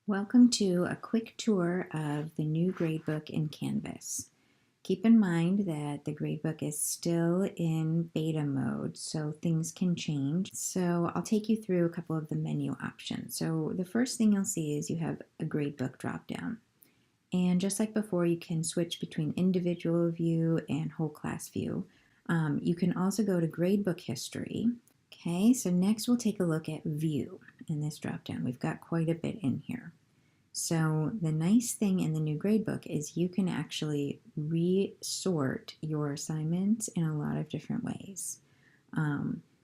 Welcome to a quick tour of the new gradebook in Canvas. Keep in mind that the gradebook is still in beta mode, so things can change. So I'll take you through a couple of the menu options. So the first thing you'll see is you have a gradebook dropdown. And just like before, you can switch between individual view and whole class view. You can also go to gradebook history. Okay, so next we'll take a look at view in this dropdown. We've got quite a bit in here. So the nice thing in the new gradebook is you can actually resort your assignments in a lot of different ways.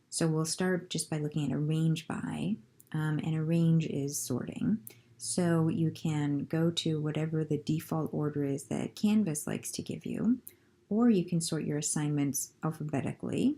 So we'll start just by looking at arrange by, and arrange is sorting. So you can go to whatever the default order is that Canvas likes to give you, or you can sort your assignments alphabetically.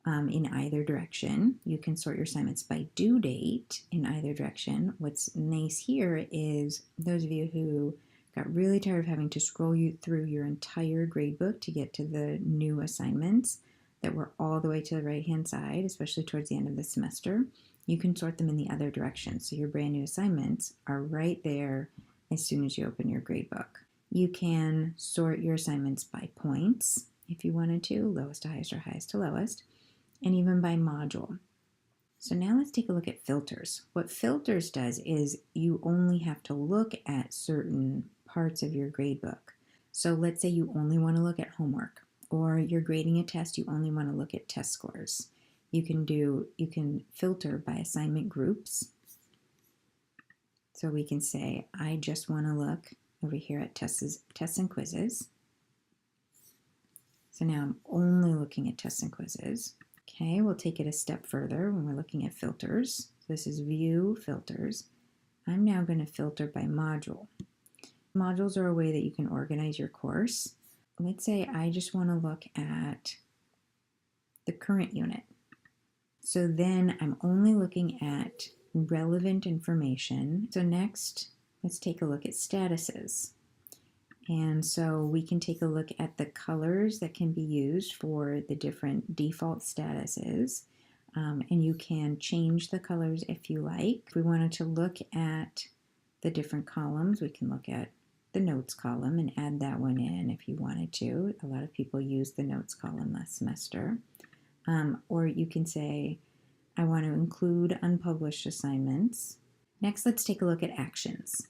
In either direction. You can sort your assignments by due date in either direction. What's nice here is those of you who got really tired of having to scroll through your entire gradebook to get to the new assignments that were all the way to the right-hand side, especially towards the end of the semester, you can sort them in the other direction. So your brand new assignments are right there as soon as you open your gradebook. You can sort your assignments by points if you wanted to, lowest to highest or highest to lowest, and even by module. So now let's take a look at filters. What filters does is you only have to look at certain parts of your gradebook. So let's say you only want to look at homework, or you're grading a test, you only want to look at test scores. You can filter by assignment groups. So we can say, I just want to look over here at tests and quizzes. So now I'm only looking at tests and quizzes. Okay, we'll take it a step further when we're looking at filters. So this is view filters. I'm now going to filter by module. Modules are a way that you can organize your course. Let's say I just want to look at the current unit. So then I'm only looking at relevant information. So next, let's take a look at statuses. And so we can take a look at the colors that can be used for the different default statuses. And you can change the colors if you like. If we wanted to look at the different columns, we can look at the notes column and add that one in if you wanted to. A lot of people used the notes column last semester. Or you can say, I want to include unpublished assignments. Next, let's take a look at actions.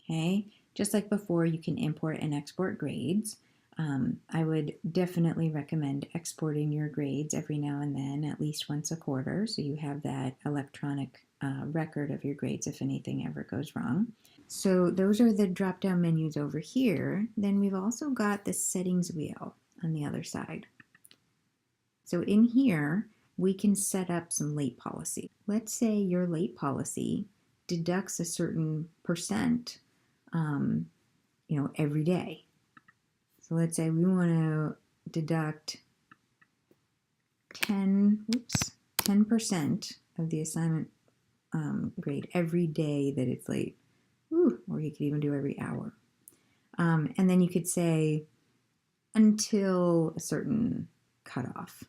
Okay. Just like before, you can import and export grades. I would definitely recommend exporting your grades every now and then, at least once a quarter, so you have that electronic record of your grades if anything ever goes wrong. So those are the drop-down menus over here. Then we've also got the settings wheel on the other side. So in here, we can set up some late policy. Let's say your late policy deducts a certain percent every day. So let's say we want to deduct 10% of the assignment grade every day that it's late. Or you could even do every hour. And then you could say until a certain cutoff.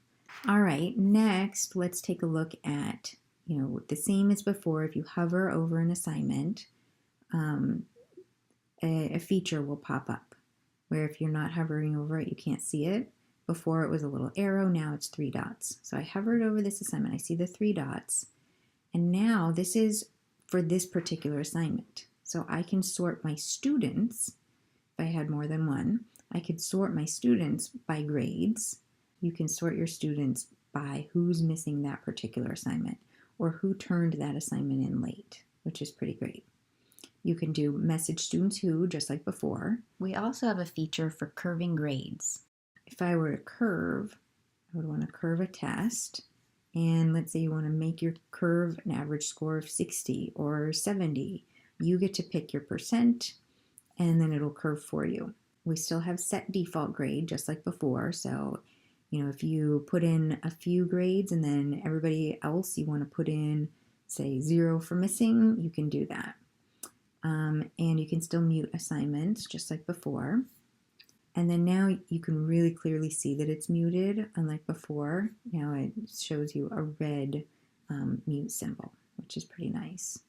All right, next let's take a look at, the same as before. If you hover over an assignment, a feature will pop up where if you're not hovering over it, you can't see it. Before it was a little arrow, now it's 3 dots. So I hovered over this assignment, I see the 3 dots, and now this is for this particular assignment. So I can sort my students, if I had more than one, I could sort my students by grades. You can sort your students by who's missing that particular assignment or who turned that assignment in late, which is pretty great. You can do message students who, just like before. We also have a feature for curving grades. If I were to curve, I would want to curve a test. And let's say you want to make your curve an average score of 60 or 70. You get to pick your percent, and then it'll curve for you. We still have set default grade, just like before. So, if you put in a few grades and then everybody else you want to put in, say, 0 for missing, you can do that. And you can still mute assignments just like before. And then now you can really clearly see that it's muted, unlike before. Now it shows you a red mute symbol, which is pretty nice.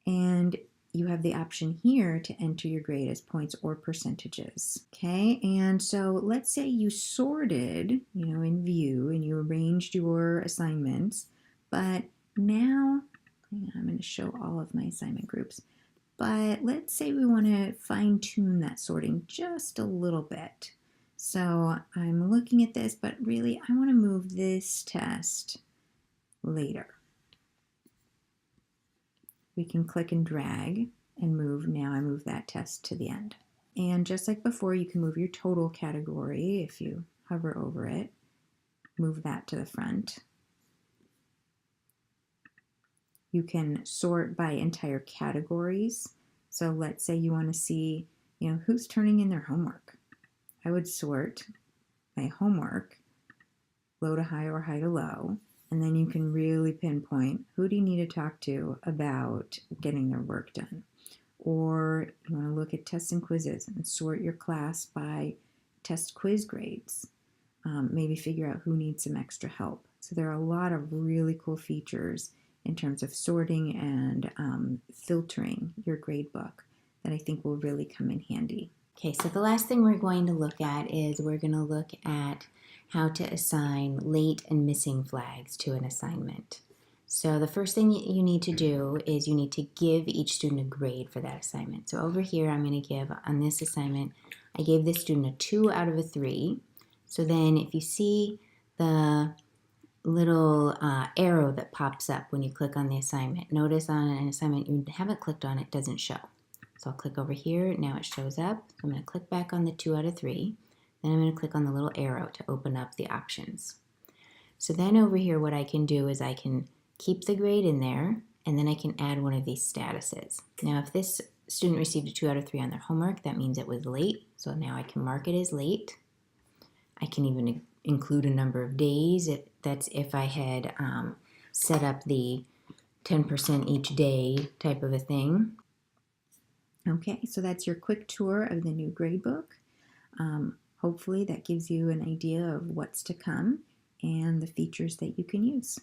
And you have the option here to enter your grade as points or percentages. Okay, and so let's say you sorted, in View, and you arranged your assignments, but now, hang on, I'm going to show all of my assignment groups. But let's say we want to fine tune that sorting just a little bit. So I'm looking at this, but really I want to move this test later. We can click and drag and move. Now I move that test to the end. And just like before, you can move your total category if you hover over it. Move that to the front. You can sort by entire categories. So let's say you want to see, who's turning in their homework. I would sort my homework low to high or high to low. And then you can really pinpoint who do you need to talk to about getting their work done. Or you want to look at tests and quizzes and sort your class by test quiz grades. Maybe figure out who needs some extra help. So there are a lot of really cool features in terms of sorting and filtering your gradebook that I think will really come in handy. Okay, so the last thing we're going to look at is we're going to look at how to assign late and missing flags to an assignment. So the first thing you need to do is you need to give each student a grade for that assignment. So over here I'm going to give, on this assignment, I gave this student a 2 out of a 3. So then if you see the little arrow that pops up when you click on the assignment, notice on an assignment you haven't clicked on, it doesn't show. So I'll click over here, now it shows up. I'm going to click back on the 2 out of 3. Then I'm going to click on the little arrow to open up the options. So then over here what I can do is I can keep the grade in there, and then I can add one of these statuses. Now if this student received a 2 out of 3 on their homework, that means it was late. So now I can mark it as late. I can even include a number of days. That's if I had set up the 10% each day type of a thing. Okay, so that's your quick tour of the new gradebook. Hopefully that gives you an idea of what's to come and the features that you can use.